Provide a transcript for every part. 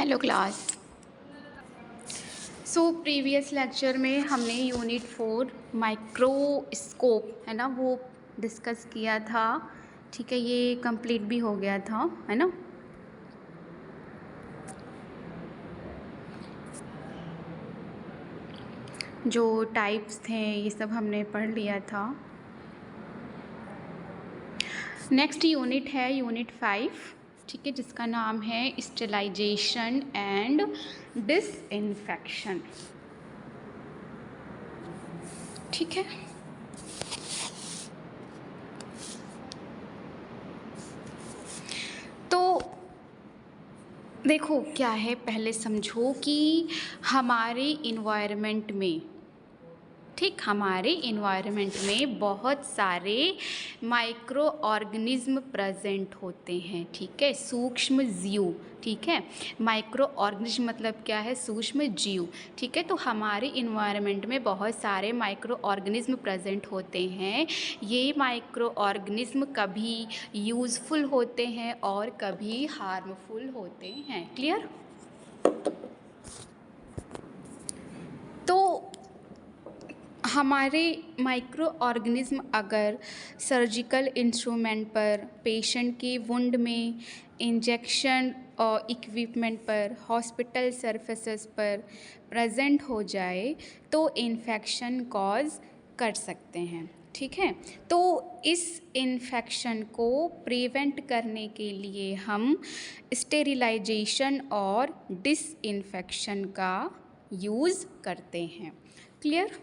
Hello class. Previous lecture में हमने unit 4 microscope है ना वो डिस्कस किया था। ठीक है, ये कंप्लीट भी हो गया था है ना। जो टाइप्स थे ये सब हमने पढ़ लिया था। नेक्स्ट यूनिट है यूनिट 5, ठीक है, जिसका नाम है स्टेरिलाइजेशन एंड डिसइंफेक्शन। ठीक है, तो देखो क्या है, पहले समझो कि हमारे इन्वायरमेंट में, ठीक, हमारे इन्वायरमेंट में बहुत सारे माइक्रो ऑर्गेनिज्म प्रेजेंट होते हैं। ठीक है, सूक्ष्म जीव। ठीक है, माइक्रो ऑर्गेनिज्म मतलब क्या है? सूक्ष्म जीव। ठीक है, तो हमारे इन्वायरमेंट में बहुत सारे माइक्रो ऑर्गेनिज्म प्रेजेंट होते हैं। ये माइक्रो ऑर्गेनिज्म कभी यूज़फुल होते हैं और कभी हार्मफुल होते हैं। क्लियर? तो हमारे माइक्रो ऑर्गेनिज्म अगर सर्जिकल इंस्ट्रूमेंट पर, पेशेंट की वुंड में, इंजेक्शन और इक्विपमेंट पर, हॉस्पिटल सर्फेसेस पर प्रेजेंट हो जाए तो इन्फेक्शन कॉज कर सकते हैं। ठीक है, तो इस इन्फेक्शन को प्रिवेंट करने के लिए हम स्टेरिलाइजेशन और डिसइंफेक्शन का यूज़ करते हैं। क्लियर?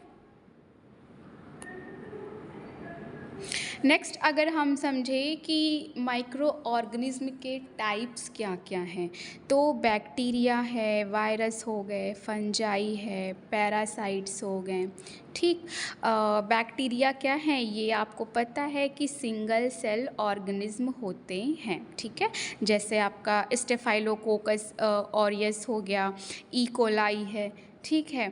नेक्स्ट, अगर हम समझें कि माइक्रो ऑर्गेनिज्म के टाइप्स क्या क्या हैं, तो बैक्टीरिया है, वायरस हो गए, फंजाई है, पैरासाइट्स हो गए। ठीक, बैक्टीरिया क्या है? ये आपको पता है कि सिंगल सेल ऑर्गेनिज्म होते हैं। ठीक है, जैसे आपका स्टेफाइलोकोकस ऑरियस हो गया, ई कोलाई है। ठीक है,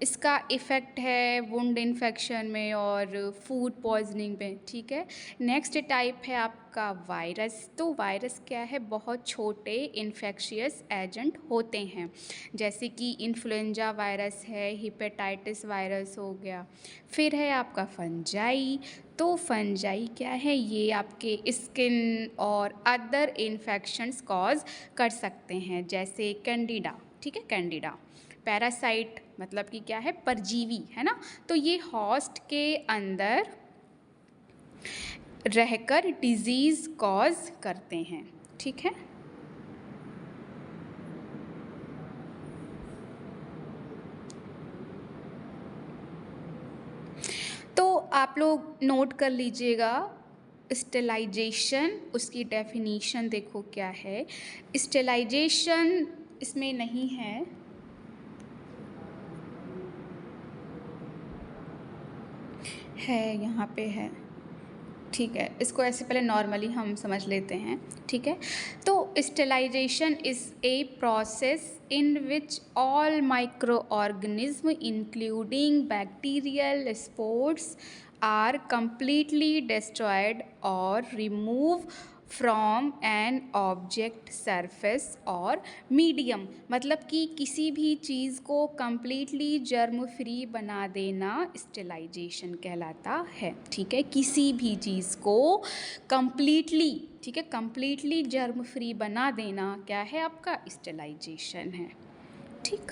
इसका इफ़ेक्ट है वुंड इन्फेक्शन में और फूड पॉइजनिंग में। ठीक है, नेक्स्ट टाइप है आपका वायरस। तो वायरस क्या है? बहुत छोटे इन्फेक्शियस एजेंट होते हैं, जैसे कि इन्फ्लुएंजा वायरस है, हेपेटाइटिस वायरस हो गया। फिर है आपका फंजाई। तो फंजाई क्या है? ये आपके स्किन और अदर इन्फेक्शंस कॉज कर सकते हैं, जैसे कैंडिडा। ठीक है, कैंडिडा। पैरासाइट मतलब कि क्या है? परजीवी, है ना। तो ये होस्ट के अंदर रहकर डिजीज़ कॉज करते हैं। ठीक है, तो आप लोग नोट कर लीजिएगा। स्टेलाइजेशन, उसकी डेफिनीशन देखो क्या है। स्टेलाइजेशन इसमें नहीं है, यहाँ पे है। ठीक है, इसको ऐसे पहले नॉर्मली हम समझ लेते हैं। ठीक है, तो sterilisation is a process in which all micro organism including bacterial spores are completely destroyed or removed from an object surface और मीडियम। मतलब कि किसी भी चीज़ को कम्प्लीटली जर्म फ्री बना देना स्टेलाइजेशन कहलाता है। ठीक है, किसी भी चीज़ को कम्प्लीटली, ठीक है, कम्प्लीटली जर्म फ्री बना देना क्या है? आपका स्टेलाइजेशन है। ठीक,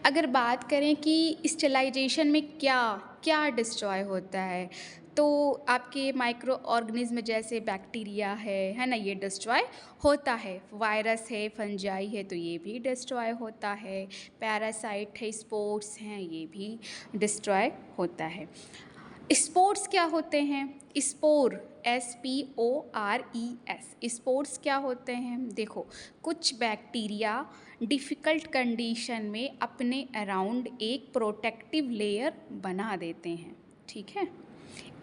अगर बात करें कि स्टेलाइजेशन में क्या क्या डिस्ट्रॉय होता है, तो आपके माइक्रो ऑर्गेनिज्म जैसे बैक्टीरिया है ना, ये डिस्ट्रॉय होता है। वायरस है, फंजाई है, तो ये भी डिस्ट्रॉय होता है। पैरासाइट है, स्पोर्स हैं, ये भी डिस्ट्रॉय होता है। स्पोर्स क्या होते हैं? Spore, SPORES। स्पोर्स क्या होते हैं? देखो, कुछ बैक्टीरिया डिफ़िकल्ट कंडीशन में अपने अराउंड एक प्रोटेक्टिव लेयर बना देते हैं। ठीक है,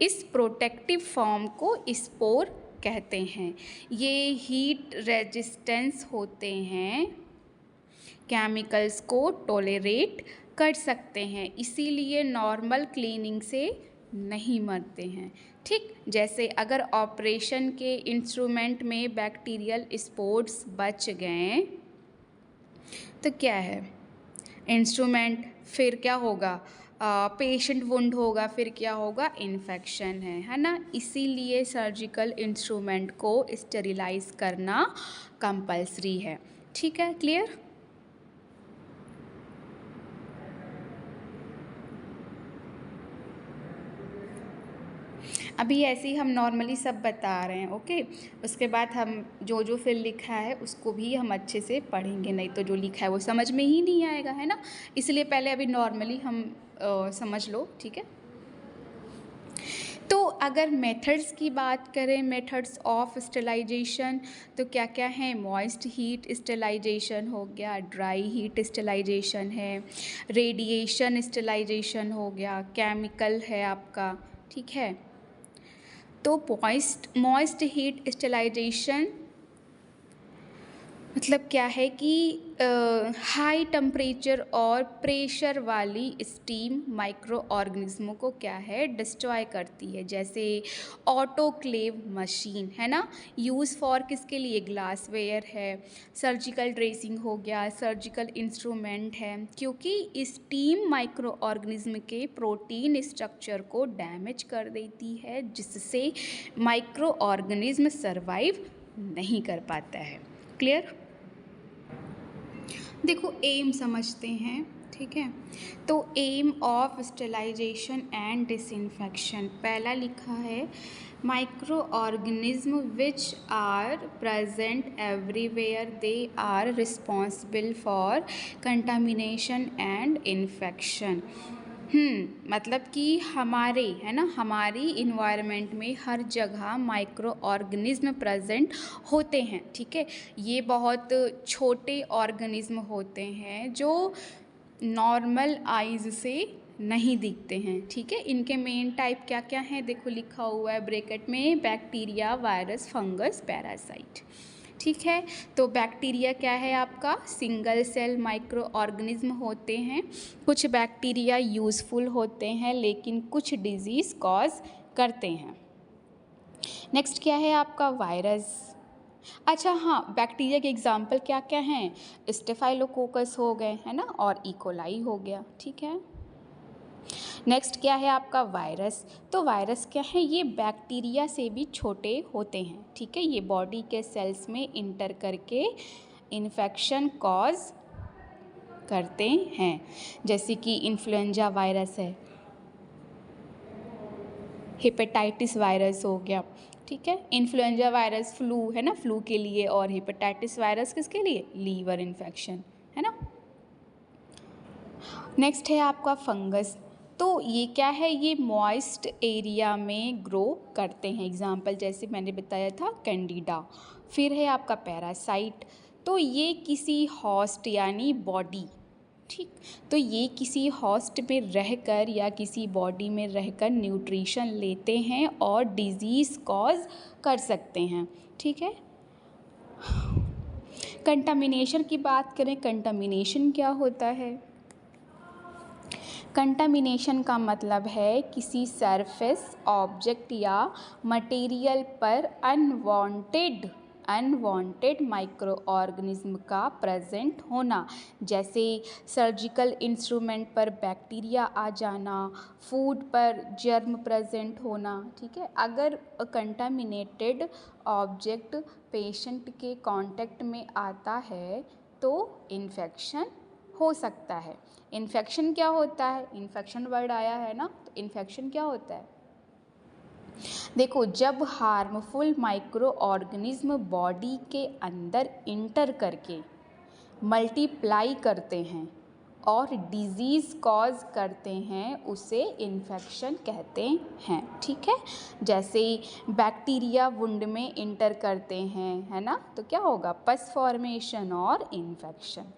इस प्रोटेक्टिव फॉर्म को स्पोर कहते हैं। ये हीट रेजिस्टेंस होते हैं, केमिकल्स को टॉलरेट कर सकते हैं, इसीलिए नॉर्मल क्लीनिंग से नहीं मरते हैं। ठीक, जैसे अगर ऑपरेशन के इंस्ट्रूमेंट में बैक्टीरियल स्पोर्स बच गए तो क्या है, इंस्ट्रूमेंट, फिर क्या होगा, पेशेंट वुंड होगा, फिर क्या होगा, इन्फेक्शन है ना। इसीलिए सर्जिकल इंस्ट्रूमेंट को स्टेरिलाइज करना कंपल्सरी है। ठीक है, क्लियर। अभी ऐसे ही हम नॉर्मली सब बता रहे हैं, ओके। उसके बाद हम जो जो फिर लिखा है उसको भी हम अच्छे से पढ़ेंगे, नहीं तो जो लिखा है वो समझ में ही नहीं आएगा, है ना। इसलिए पहले अभी नॉर्मली हम समझ लो, ठीक है। तो अगर मेथड्स की बात करें, मेथड्स ऑफ स्टेलाइजेशन, तो क्या क्या है, मॉइस्ट हीट स्टेलाइजेशन हो गया, ड्राई हीट स्टेलाइजेशन है, रेडिएशन स्टेलाइजेशन हो गया, केमिकल है आपका, ठीक है। तो मॉइस्ट हीट स्टेलाइजेशन मतलब क्या है कि हाई टेम्परेचर और प्रेशर वाली स्टीम माइक्रो ऑर्गेनिज्मों को क्या है, डिस्ट्रॉय करती है। जैसे ऑटोक्लेव मशीन है ना, यूज़ फॉर किसके लिए, ग्लासवेयर है, सर्जिकल ड्रेसिंग हो गया, सर्जिकल इंस्ट्रूमेंट है, क्योंकि स्टीम माइक्रो ऑर्गेनिज्म के प्रोटीन स्ट्रक्चर को डैमेज कर देती है, जिससे माइक्रो ऑर्गेनिज्म सर्वाइव नहीं कर पाता है। क्लियर। देखो एम समझते हैं, ठीक है। तो aim of sterilisation and disinfection, पहला लिखा है, micro organism which are present everywhere they are responsible for contamination and infection. मतलब कि हमारे, है ना, हमारी इन्वायरमेंट में हर जगह माइक्रो ऑर्गेनिज्म प्रेजेंट होते हैं, ठीक है। ये बहुत छोटे ऑर्गेनिज्म होते हैं जो नॉर्मल आइज़ से नहीं दिखते हैं, ठीक है। इनके मेन टाइप क्या क्या हैं, देखो लिखा हुआ है ब्रैकेट में, बैक्टीरिया, वायरस, फंगस, पैरासाइट, ठीक है। तो बैक्टीरिया क्या है आपका, सिंगल सेल माइक्रो ऑर्गेनिज्म होते हैं। कुछ बैक्टीरिया यूज़फुल होते हैं लेकिन कुछ डिजीज़ कॉज करते हैं। नेक्स्ट क्या है आपका, वायरस। अच्छा हाँ, बैक्टीरिया के एग्जाम्पल क्या क्या हैं, स्टेफाइलोकोकस हो गए, है ना, और इकोलाई हो गया, ठीक है। नेक्स्ट क्या है आपका, वायरस। तो वायरस क्या है, ये बैक्टीरिया से भी छोटे होते हैं, ठीक है। ये बॉडी के सेल्स में इंटर करके इन्फेक्शन कॉज करते हैं, जैसे कि इन्फ्लुएंजा वायरस है, हेपेटाइटिस वायरस हो गया, ठीक है। इन्फ्लुएंजा वायरस फ्लू है ना, फ्लू के लिए, और हेपेटाइटिस वायरस किसके लिए, लीवर इन्फेक्शन, है ना। नेक्स्ट है आपका फंगस। तो ये क्या है, ये मॉइस्ट एरिया में ग्रो करते हैं, एग्जाम्पल जैसे मैंने बताया था कैंडिडा। फिर है आपका पैरासाइट। तो ये किसी होस्ट यानी बॉडी, ठीक, तो ये किसी होस्ट में रहकर या किसी बॉडी में रहकर न्यूट्रिशन लेते हैं और डिजीज़ कॉज कर सकते हैं, ठीक है। कंटामिनेशन की बात करें, कंटामिनेशन क्या होता है, कंटामिनेशन का मतलब है किसी सरफेस, ऑब्जेक्ट या मटेरियल पर अनवांटेड माइक्रो ऑर्गेनिज्म का प्रेजेंट होना। जैसे सर्जिकल इंस्ट्रूमेंट पर बैक्टीरिया आ जाना, फूड पर जर्म प्रेजेंट होना, ठीक है। अगर कंटामिनेटेड ऑब्जेक्ट पेशेंट के कांटेक्ट में आता है तो इन्फेक्शन हो सकता है। इन्फेक्शन क्या होता है, इन्फेक्शन वर्ड आया है ना, तो इन्फेक्शन क्या होता है, देखो जब हार्मफुल माइक्रो ऑर्गेनिज्म बॉडी के अंदर इंटर करके मल्टीप्लाई करते हैं और डिजीज़ कॉज करते हैं, उसे इन्फेक्शन कहते हैं, ठीक है। जैसे बैक्टीरिया वुंड में इंटर करते हैं, है ना, तो क्या होगा, पस फॉर्मेशन और इन्फेक्शन।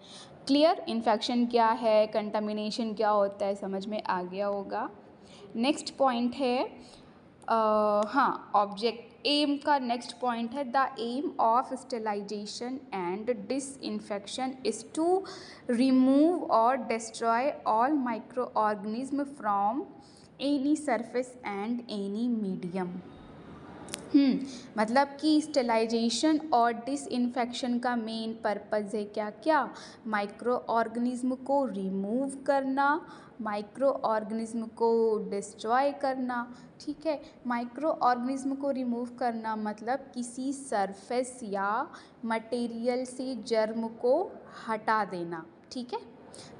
क्लियर, इन्फेक्शन क्या है, कंटामिनेशन क्या होता है, समझ में आ गया होगा। नेक्स्ट पॉइंट है हाँ, ऑब्जेक्ट एम का नेक्स्ट पॉइंट है, the aim of sterilisation and disinfection is to remove और destroy all micro organism from any surface and any medium. मतलब कि स्टेलाइजेशन और डिसइंफेक्शन का मेन पर्पज़ है क्या क्या, माइक्रो ऑर्गेनिज्म को रिमूव करना, माइक्रो ऑर्गेनिज्म को डिस्ट्रॉय करना। ठीक है, माइक्रो ऑर्गेनिज्म को रिमूव करना मतलब किसी सरफेस या मटेरियल से जर्म को हटा देना। ठीक है,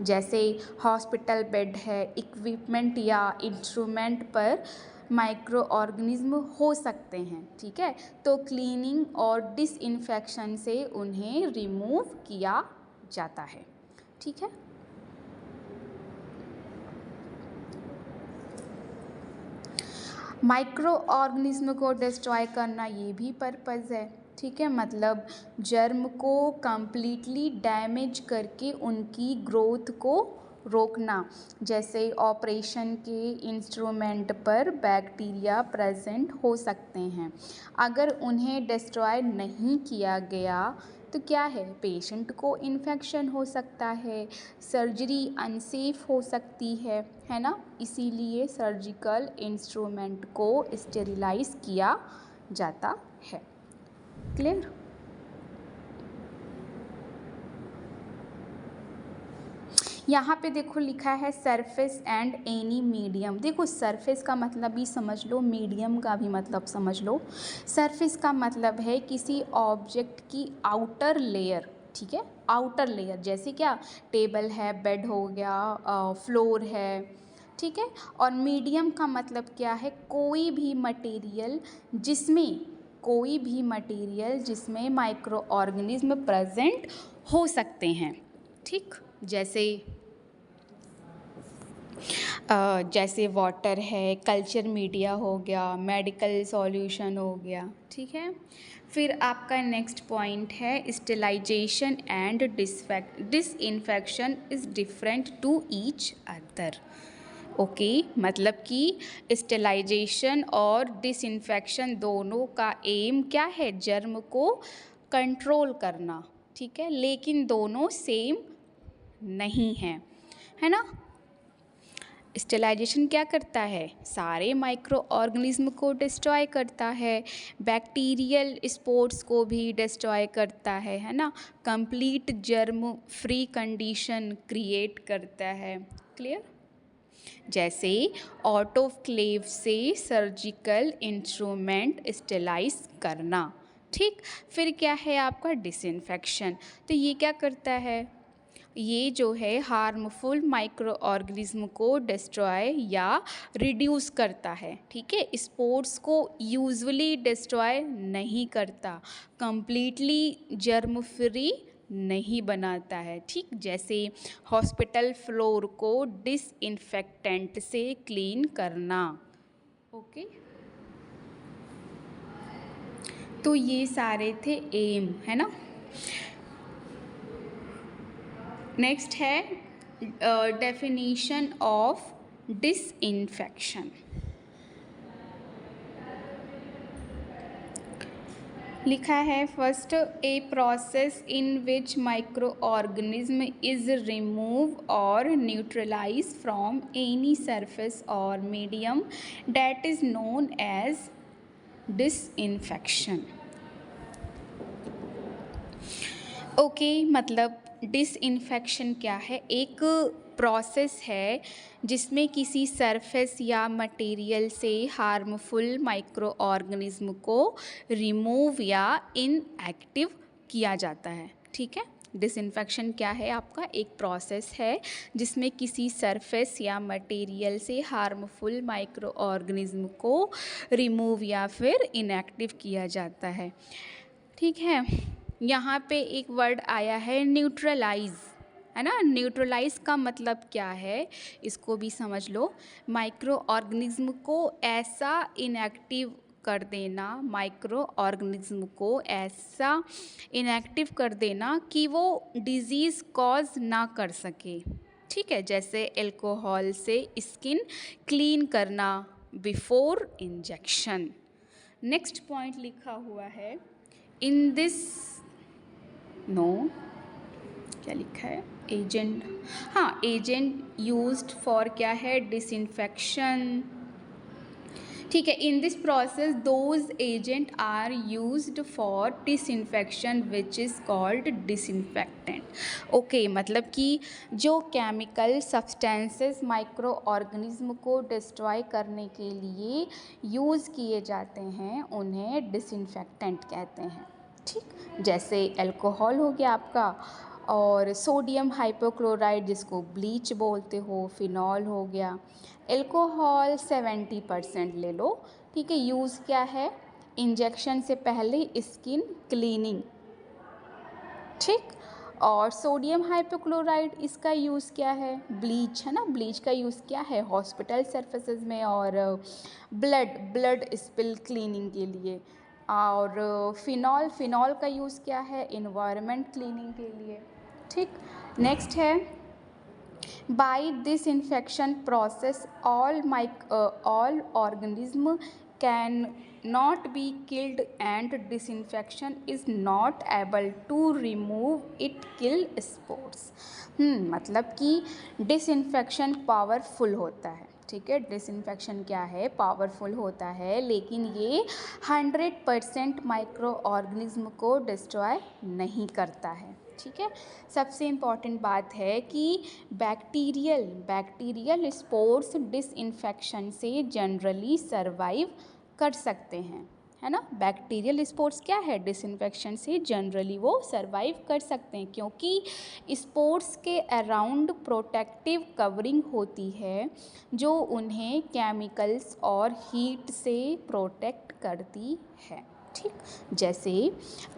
जैसे हॉस्पिटल बेड है, इक्विपमेंट या इंस्ट्रूमेंट पर माइक्रो ऑर्गेनिज्म हो सकते हैं। ठीक है, तो क्लीनिंग और डिसइंफेक्शन से उन्हें रिमूव किया जाता है। ठीक है, माइक्रो ऑर्गेनिज्म को डिस्ट्रॉय करना ये भी पर्पज़ है। ठीक है, मतलब जर्म को कंप्लीटली डैमेज करके उनकी ग्रोथ को रोकना, जैसे ऑपरेशन के इंस्ट्रूमेंट पर बैक्टीरिया प्रेजेंट हो सकते हैं। अगर उन्हें डिस्ट्रॉय नहीं किया गया तो क्या है, पेशेंट को इन्फेक्शन हो सकता है, सर्जरी अनसेफ हो सकती है ना। इसीलिए सर्जिकल इंस्ट्रूमेंट को स्टेरिलाइज किया जाता है। क्लियर। यहाँ पे देखो लिखा है सरफेस एंड एनी मीडियम। देखो सरफेस का मतलब भी समझ लो, मीडियम का भी मतलब समझ लो। सरफेस का मतलब है किसी ऑब्जेक्ट की आउटर लेयर। ठीक है, आउटर लेयर जैसे क्या, टेबल है, बेड हो गया, फ्लोर है। ठीक है, और मीडियम का मतलब क्या है, कोई भी मटेरियल जिसमें माइक्रो ऑर्गेनिज्म प्रेजेंट हो सकते हैं। ठीक, जैसे वाटर है, कल्चर मीडिया हो गया, मेडिकल सॉल्यूशन हो गया। ठीक है, फिर आपका नेक्स्ट पॉइंट है sterilisation and disinfection is different to each other. Okay, मतलब कि स्टेलाइजेशन और डिसइंफेक्शन दोनों का एम क्या है, जर्म को कंट्रोल करना। ठीक है, लेकिन दोनों सेम नहीं है ना। स्टेलाइजेशन क्या करता है, सारे माइक्रो ऑर्गेनिज्म को डिस्ट्रॉय करता है, बैक्टीरियल स्पोर्स को भी डिस्ट्रॉय करता है ना, complete germ free condition create करता है। क्लियर। जैसे ऑटोक्लेव से सर्जिकल इंस्ट्रूमेंट स्टेलाइज करना। ठीक, फिर क्या है आपका डिसइंफेक्शन। तो ये क्या करता है, ये जो है हार्मफुल माइक्रो ऑर्गेनिज्म को डिस्ट्रॉय या रिड्यूस करता है। ठीक है, स्पोर्स को यूजुअली डिस्ट्रॉय नहीं करता, कंप्लीटली जर्म फ्री नहीं बनाता है। ठीक, जैसे हॉस्पिटल फ्लोर को डिसइंफेक्टेंट से क्लीन करना। ओके, तो ये सारे थे एम, है ना। नेक्स्ट है डेफिनीशन ऑफ डिसइंफेक्शन। लिखा है first, a process in which micro organism is remove और न्यूट्रलाइज फ्रॉम एनी सरफेस और medium that is known as disinfection. Okay, मतलब डिसइंफेक्शन क्या है, एक प्रोसेस है जिसमें किसी सरफेस या मटेरियल से हार्मफुल माइक्रो ऑर्गेनिज्म को रिमूव या इनएक्टिव किया जाता है। ठीक है, डिसइंफेक्शन क्या है आपका, एक प्रोसेस है जिसमें किसी सरफेस या मटेरियल से हार्मफुल माइक्रो ऑर्गेनिज्म को रिमूव या फिर इनएक्टिव किया जाता है। ठीक है, यहाँ पे एक वर्ड आया है न्यूट्रलाइज, है ना। न्यूट्रलाइज का मतलब क्या है, इसको भी समझ लो। माइक्रो ऑर्गेनिज्म को ऐसा इनएक्टिव कर देना, माइक्रो ऑर्गेनिज्म को ऐसा इनएक्टिव कर देना कि वो डिजीज़ कॉज ना कर सके। ठीक है, जैसे अल्कोहल से स्किन क्लीन करना बिफोर इंजेक्शन। नेक्स्ट पॉइंट लिखा हुआ है, in this no क्या लिखा है एजेंट, हाँ एजेंट यूज्ड फॉर क्या है डिसइंफेक्शन। ठीक है, in this process those agent are used for disinfection which is called disinfectant. Okay, मतलब कि जो केमिकल सब्सटेंसेस माइक्रो ऑर्गेनिज्म को डिस्ट्रॉय करने के लिए यूज़ किए जाते हैं उन्हें डिसइंफेक्टेंट कहते हैं। ठीक, जैसे अल्कोहल हो गया आपका, और सोडियम हाइपोक्लोराइड जिसको ब्लीच बोलते हो, फिनॉल हो गया। अल्कोहल 70% ले लो। ठीक है, यूज़ क्या है इंजेक्शन से पहले स्किन क्लीनिंग। ठीक, और सोडियम हाइपोक्लोराइड इसका यूज़ क्या है ब्लीच है ना, ब्लीच का यूज़ क्या है हॉस्पिटल सर्फेसेज में और ब्लड स्पिल क्लीनिंग के लिए। और फिनॉल का यूज़ क्या है इन्वायरमेंट क्लीनिंग के लिए। ठीक, नेक्स्ट है by this infection process all organism can not be killed and disinfection is not able to remove it kill spores। मतलब कि डिसइंफेक्शन पावरफुल होता है। ठीक है, डिसइंफेक्शन क्या है पावरफुल होता है, लेकिन ये 100% माइक्रो ऑर्गेनिज्म को डिस्ट्रॉय नहीं करता है। ठीक है, सबसे इम्पॉर्टेंट बात है कि बैक्टीरियल स्पोर्स डिसइंफेक्शन से जनरली सरवाइव कर सकते हैं, है ना। बैक्टीरियल स्पोर्स क्या है डिसइंफेक्शन से जनरली वो सरवाइव कर सकते हैं, क्योंकि स्पोर्स के अराउंड प्रोटेक्टिव कवरिंग होती है जो उन्हें केमिकल्स और हीट से प्रोटेक्ट करती है। ठीक, जैसे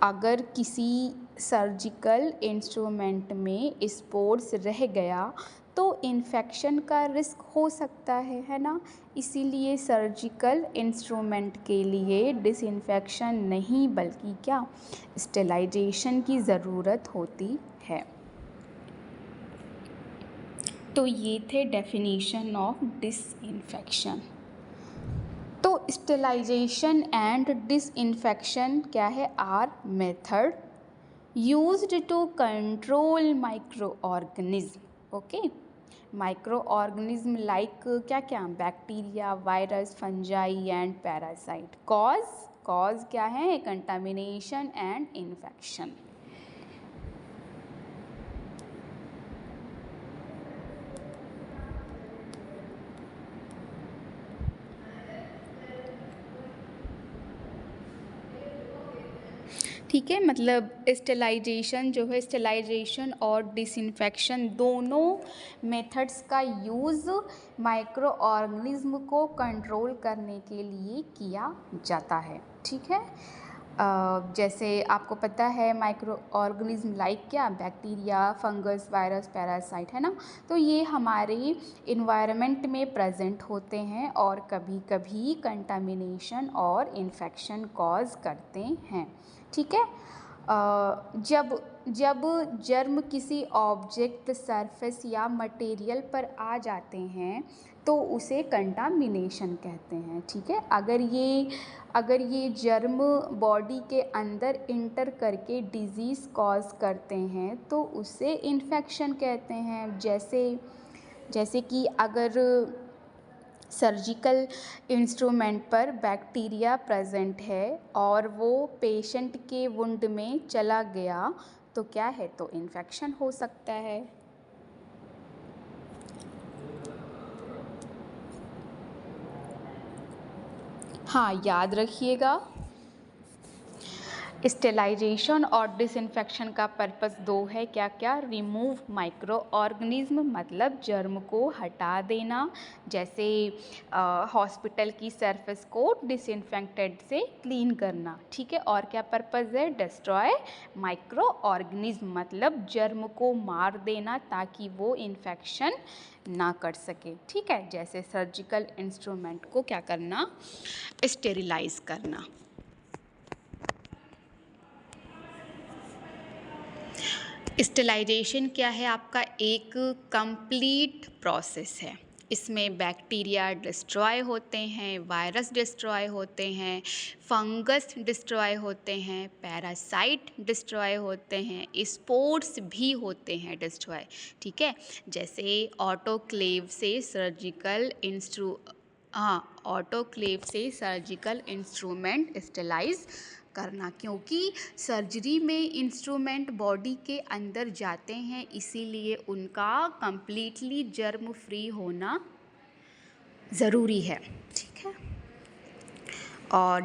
अगर किसी सर्जिकल इंस्ट्रूमेंट में स्पोर्स रह गया तो इन्फेक्शन का रिस्क हो सकता है ना। इसीलिए सर्जिकल इंस्ट्रूमेंट के लिए डिसइंफेक्शन नहीं बल्कि क्या स्टेलाइजेशन की ज़रूरत होती है। तो ये थे डेफिनेशन ऑफ डिसइंफेक्शन। तो स्टेलाइजेशन एंड डिसइंफेक्शन क्या है are method used to control micro organism. Okay, micro organism like क्या क्या bacteria, virus, fungi and parasite. Cause क्या है कंटामिनेशन एंड इन्फेक्शन। ठीक है, मतलब स्टेलाइजेशन जो है स्टेलाइजेशन और डिसइंफेक्शन दोनों मेथड्स का यूज़ माइक्रो ऑर्गेनिज्म को कंट्रोल करने के लिए किया जाता है। ठीक है, जैसे आपको पता है माइक्रो ऑर्गेनिज्म लाइक क्या बैक्टीरिया, फंगस, वायरस, पैरासाइट, है ना। तो ये हमारे इन्वायरमेंट में प्रेजेंट होते हैं और कभी कभी कंटामिनेशन और इन्फेक्शन कॉज करते हैं। ठीक है, जब जर्म किसी ऑब्जेक्ट, सरफेस या मटेरियल पर आ जाते हैं तो उसे कंटामिनेशन कहते हैं। ठीक है, अगर ये जर्म बॉडी के अंदर इंटर करके डिजीज़ कॉज करते हैं तो उसे इन्फेक्शन कहते हैं। जैसे कि अगर सर्जिकल इंस्ट्रूमेंट पर बैक्टीरिया प्रेजेंट है और वो पेशेंट के वुंड में चला गया तो क्या है तो इन्फेक्शन हो सकता है। हाँ, याद रखिएगा स्टेलाइजेशन और डिसइंफेक्शन का पर्पस दो है, क्या क्या रिमूव माइक्रो ऑर्गेनिज्म मतलब जर्म को हटा देना, जैसे हॉस्पिटल की सरफेस को डिसइंफेक्टेड से क्लीन करना। ठीक है, और क्या पर्पस है डिस्ट्रॉय माइक्रो ऑर्गेनिज्म मतलब जर्म को मार देना ताकि वो इन्फेक्शन ना कर सके। ठीक है, जैसे सर्जिकल इंस्ट्रूमेंट को क्या करना स्टेरिलाइज करना। स्टेलाइजेशन क्या है आपका एक कंप्लीट प्रोसेस है। इसमें बैक्टीरिया डिस्ट्रॉय होते हैं, वायरस डिस्ट्रॉय होते हैं, फंगस डिस्ट्रॉय होते हैं, पैरासाइट डिस्ट्रॉय होते हैं, स्पोर्स भी होते हैं डिस्ट्रॉय, ठीक है। जैसे ऑटोक्लेव से सर्जिकल इंस्ट्रूमेंट स्टेलाइज करना, क्योंकि सर्जरी में इंस्ट्रूमेंट बॉडी के अंदर जाते हैं, इसीलिए उनका कंप्लीटली जर्म फ्री होना ज़रूरी है, ठीक है। और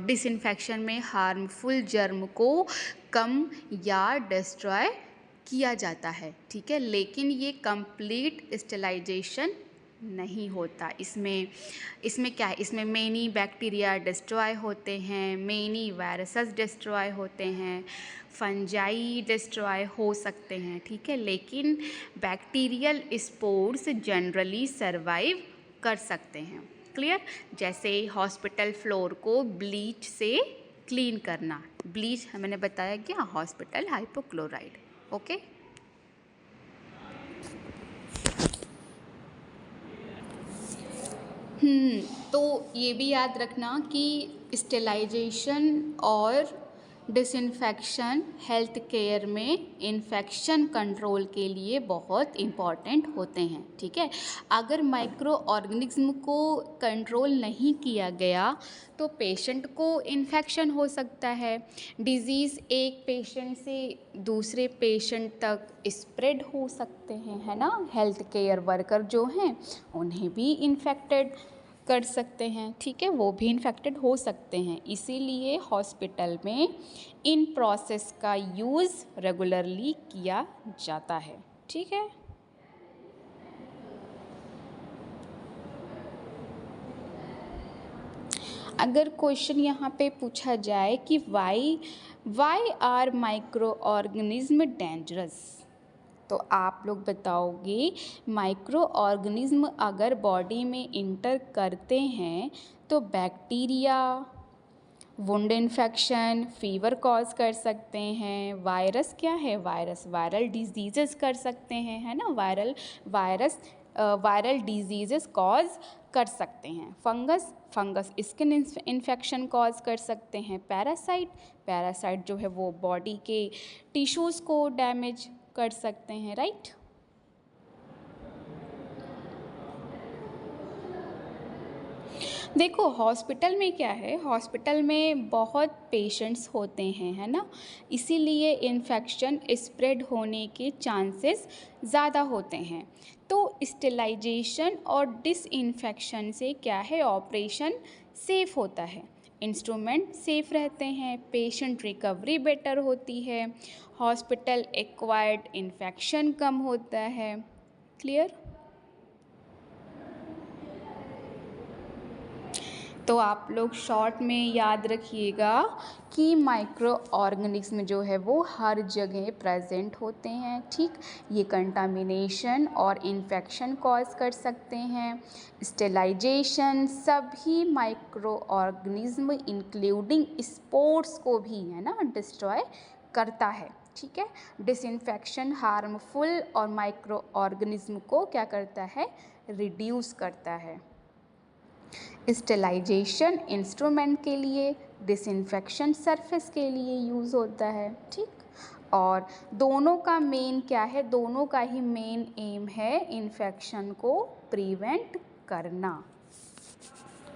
डिसइंफेक्शन में हार्मफुल जर्म को कम या डिस्ट्रॉय किया जाता है, ठीक है, लेकिन ये कंप्लीट स्टेलाइजेशन नहीं होता। इसमें क्या है, इसमें मेनी बैक्टीरिया डिस्ट्रॉय होते हैं, मेनी वायरसेस डिस्ट्रॉय होते हैं, फंजाई डिस्ट्रॉय हो सकते हैं, ठीक है, लेकिन बैक्टीरियल स्पोर्स जनरली सर्वाइव कर सकते हैं। क्लियर। जैसे हॉस्पिटल फ्लोर को ब्लीच से क्लीन करना, ब्लीच मैंने बताया क्या, हॉस्पिटल हाइपोक्लोराइड, ओके। तो ये भी याद रखना कि स्टेलाइजेशन और डिसइंफेक्शन हेल्थ केयर में इन्फेक्शन कंट्रोल के लिए बहुत इम्पॉर्टेंट होते हैं, ठीक है। अगर माइक्रो ऑर्गेनिज्म को कंट्रोल नहीं किया गया तो पेशेंट को इन्फेक्शन हो सकता है, डिज़ीज़ एक पेशेंट से दूसरे पेशेंट तक स्प्रेड हो सकते हैं, है ना। हेल्थ केयर वर्कर जो हैं उन्हें भी इन्फेक्टेड कर सकते हैं, ठीक है, वो भी इन्फेक्टेड हो सकते हैं। इसीलिए हॉस्पिटल में इन प्रोसेस का यूज़ रेगुलरली किया जाता है, ठीक है। अगर क्वेश्चन यहाँ पे पूछा जाए कि why are micro organism dangerous, तो आप लोग बताओगे माइक्रो ऑर्गेनिज्म अगर बॉडी में इंटर करते हैं तो bacteria, wound infection, fever cause कर सकते हैं। वायरस क्या है, वायरल डिजीज़ेस कर सकते हैं, है ना, वायरल डिजीज़ेस कॉज कर सकते हैं। फंगस स्किन इन्फेक्शन कॉज कर सकते हैं। पैरासाइट जो है वो बॉडी के टिश्यूज़ को डैमेज कर सकते हैं, राइट। देखो हॉस्पिटल में क्या है, हॉस्पिटल में बहुत पेशेंट्स होते हैं, है ना, इसीलिए इन्फेक्शन स्प्रेड होने के चांसेस ज़्यादा होते हैं। तो स्टेलाइजेशन और डिसइंफेक्शन से क्या है, ऑपरेशन सेफ होता है, इंस्ट्रूमेंट सेफ रहते हैं, पेशेंट रिकवरी बेटर होती है, हॉस्पिटल एक्वायर्ड इन्फेक्शन कम होता है। क्लियर। तो आप लोग शॉर्ट में याद रखिएगा कि माइक्रो ऑर्गेनिज्म जो है वो हर जगह प्रेजेंट होते हैं, ठीक। ये कंटामिनेशन और इन्फेक्शन कॉज कर सकते हैं। स्टेलाइजेशन सभी माइक्रो ऑर्गेनिज्म इंक्लूडिंग स्पोर्स को भी, है ना, डिस्ट्रॉय करता है, ठीक है। डिसइंफेक्शन हार्मफुल और माइक्रो ऑर्गेनिज्म को क्या करता है, रिड्यूस करता है। स्टेलाइजेशन इंस्ट्रूमेंट के लिए, डिसइंफेक्शन सरफेस के लिए यूज़ होता है, ठीक। और दोनों का मेन क्या है, दोनों का ही मेन एम है इन्फेक्शन को प्रिवेंट करना।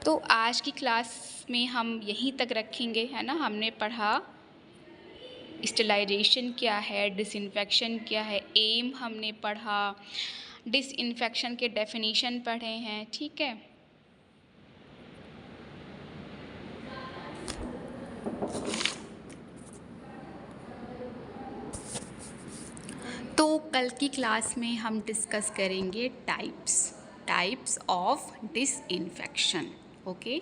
तो आज की क्लास में हम यहीं तक रखेंगे, है ना। हमने पढ़ा स्टेलाइजेशन क्या है, डिसइंफेक्शन क्या है, एम हमने पढ़ा, डिसइंफेक्शन के डेफिनेशन पढ़े हैं, ठीक है। तो कल की क्लास में हम डिस्कस करेंगे टाइप्स ऑफ डिसइंफेक्शन, ओके।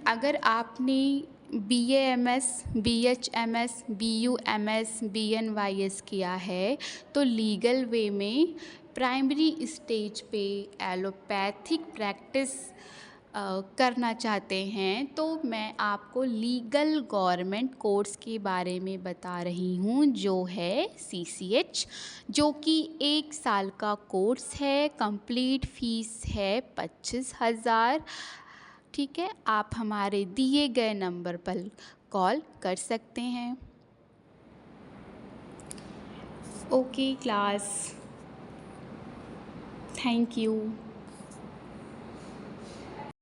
अगर आपने BAMS, BHMS, BUMS, BNYS किया है तो लीगल वे में प्राइमरी स्टेज पे एलोपैथिक प्रैक्टिस करना चाहते हैं तो मैं आपको लीगल गवर्नमेंट कोर्स के बारे में बता रही हूँ जो है CCH, जो कि 1 साल का कोर्स है। कंप्लीट फ़ीस है 25,000। ठीक है, आप हमारे दिए गए नंबर पर कॉल कर सकते हैं। Okay class, thank you.